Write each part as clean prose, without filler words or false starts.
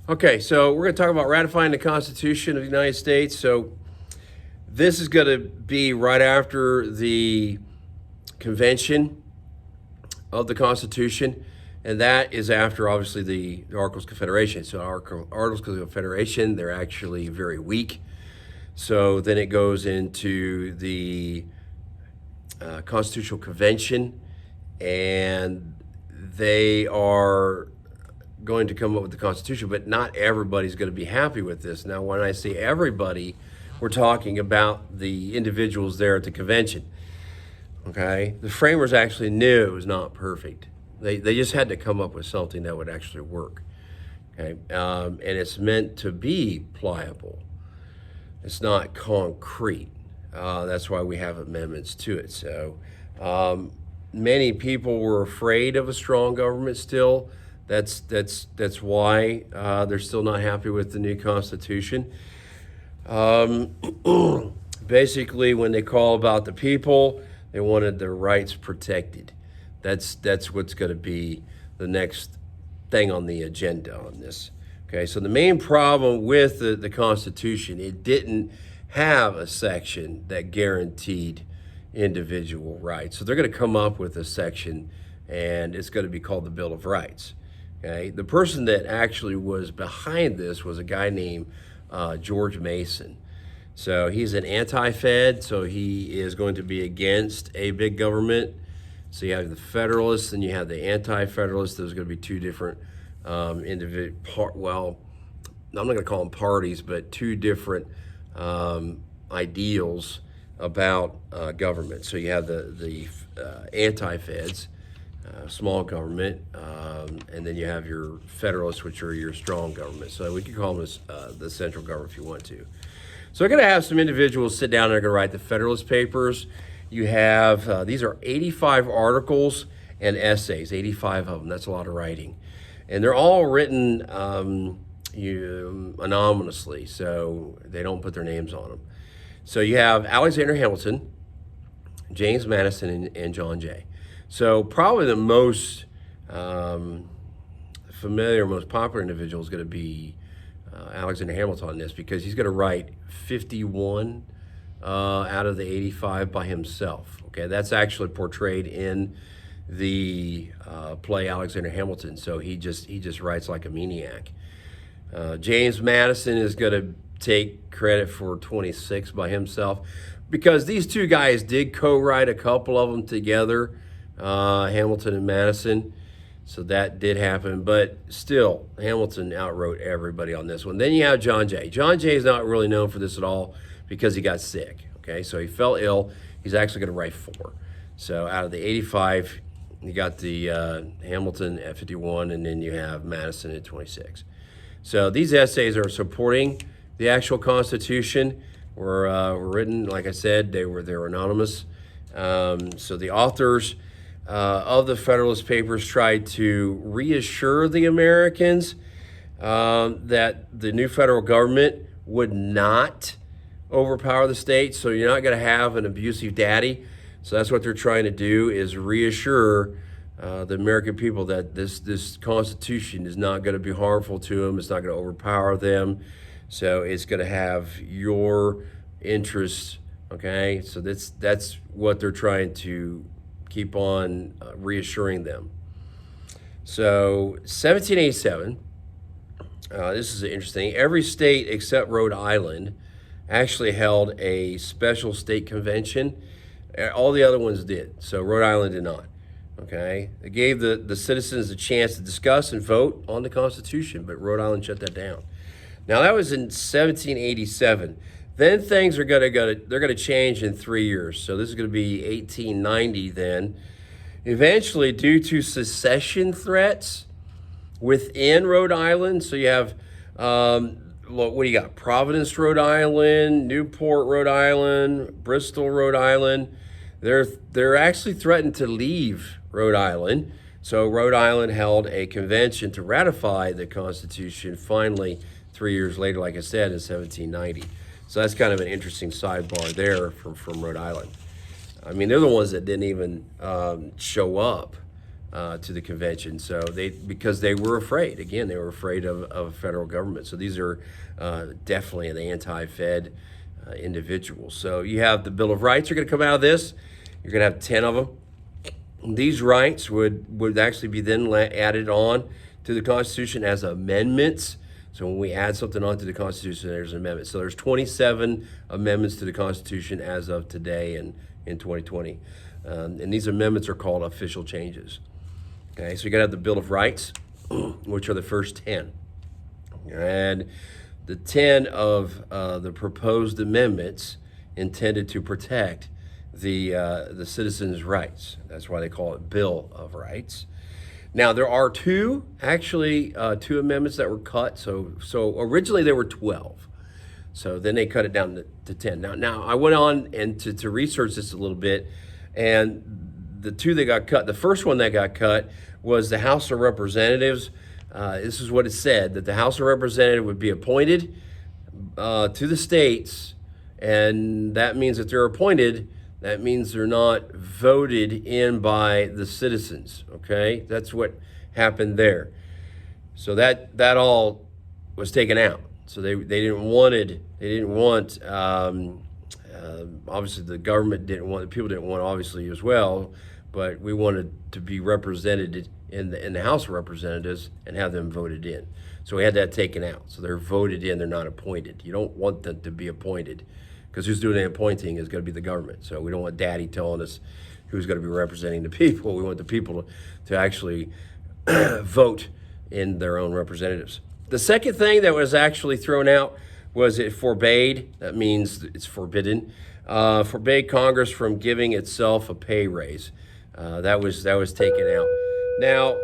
Okay, so we're going to talk about ratifying the Constitution of the United States. So this is going to be right after the convention of the Constitution, and that is after, obviously, the Articles of Confederation. So our Articles of Confederation, they're actually very weak. So then it goes into the Constitutional Convention, and they are going to come up with the Constitution, but not everybody's going to be happy with this. Now, when I say everybody, we're talking about the individuals there at the convention. Okay, the framers actually knew it was not perfect. They just had to come up with something that would actually work. Okay, and it's meant to be pliable. It's not concrete. That's why we have amendments to it. So many people were afraid of a strong government still. That's why they're still not happy with the new Constitution. Basically, when they call about the people, they wanted their rights protected. That's what's going to be the next thing on the agenda on this. Okay, so the main problem with the Constitution, it didn't have a section that guaranteed individual rights. So they're going to come up with a section, and it's going to be called the Bill of Rights. Okay, the person that actually was behind this was a guy named George Mason. So he's an anti-Fed, so he is going to be against a big government. So you have the Federalists and you have the Anti-Federalists. There's going to be two different well, I'm not going to call them parties, but two different ideals about government. So you have the anti-Feds, small government, and then you have your Federalists, which are your strong government. So we could call them the central government if you want to. So we're going to have some individuals sit down and they're going to write the Federalist Papers. You have, these are 85 articles and essays, 85 of them. That's a lot of writing. And they're all written anonymously, so they don't put their names on them. So you have Alexander Hamilton, James Madison, and John Jay. So probably the most familiar, most popular individual is going to be Alexander Hamilton on this, because he's going to write 51 out of the 85 by himself. Okay, that's actually portrayed in the play Alexander Hamilton. So he just writes like a maniac. James Madison is going to take credit for 26 by himself, because these two guys did co-write a couple of them together, Hamilton and Madison. So that did happen, but still, Hamilton outwrote everybody on this one. Then you have John Jay. John Jay is not really known for this at all because he got sick. Okay, so he fell ill. He's actually going to write 4. So out of the 85, you got the Hamilton at 51, and then you have Madison at 26. So these essays are supporting the actual Constitution. Were written, like I said, they were anonymous. So the authors of the Federalist Papers tried to reassure the Americans that the new federal government would not overpower the states. So you're not going to have an abusive daddy. So that's what they're trying to do, is reassure the American people that this Constitution is not going to be harmful to them. It's not going to overpower them. So it's going to have your interests. Okay, so that's what they're trying to keep on reassuring them. So 1787, this is interesting. Every state except Rhode Island actually held a special state convention. All the other ones did, so Rhode Island did not. Okay, it gave the citizens a chance to discuss and vote on the Constitution, but Rhode Island shut that down. Now that was in 1787. Then things are they're gonna change in 3 years. So this is gonna be 1890 then. Eventually, due to secession threats within Rhode Island, so you have, what do you got? Providence, Rhode Island, Newport, Rhode Island, Bristol, Rhode Island. They're actually threatened to leave Rhode Island. So Rhode Island held a convention to ratify the Constitution finally 3 years later, like I said, in 1790. So that's kind of an interesting sidebar there from Rhode Island. I mean, they're the ones that didn't even show up to the convention. So because they were afraid, again, they were afraid of federal government. So these are definitely the anti-Fed individuals. So you have the Bill of Rights are going to come out of this. You're going to have 10 of them. These rights would actually be then added on to the Constitution as amendments. So when we add something onto the Constitution, there's an amendment. So there's 27 amendments to the Constitution as of today in 2020. And these amendments are called official changes. Okay, so you got to have the Bill of Rights, which are the first 10. And the 10 of the proposed amendments intended to protect the citizens' rights. That's why they call it Bill of Rights. Now, there are two amendments that were cut. So originally there were 12. So then they cut it down to 10. Now I went on and to research this a little bit, and the two that got cut, the first one that got cut was the House of Representatives. This is what it said, that the House of Representatives would be appointed to the states, and that means that they're appointed, that means they're not voted in by the citizens, okay? That's what happened there. So that all was taken out. So they didn't want, obviously the government didn't want, the people didn't want obviously as well, but we wanted to be represented in the House of Representatives and have them voted in. So we had that taken out. So they're voted in, they're not appointed. You don't want them to be appointed, because who's doing the appointing is going to be the government. So we don't want daddy telling us who's going to be representing the people. We want the people to actually vote in their own representatives. The second thing that was actually thrown out was it forbade, that means it's forbidden, forbade Congress from giving itself a pay raise. That was taken out. Now,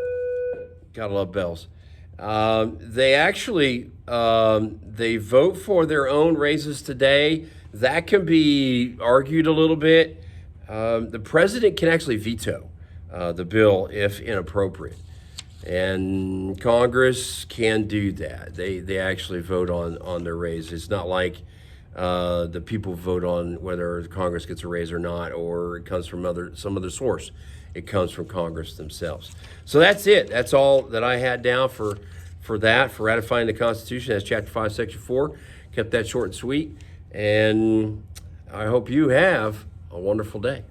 gotta love bells. They actually, they vote for their own raises today. That can be argued a little bit. The president can actually veto the bill if inappropriate. And Congress can do that. They actually vote on their raise. It's not like the people vote on whether Congress gets a raise or not, or it comes from some other source. It comes from Congress themselves. So that's it. That's all that I had down for ratifying the Constitution. That's Chapter 5, Section 4. Kept that short and sweet. And I hope you have a wonderful day.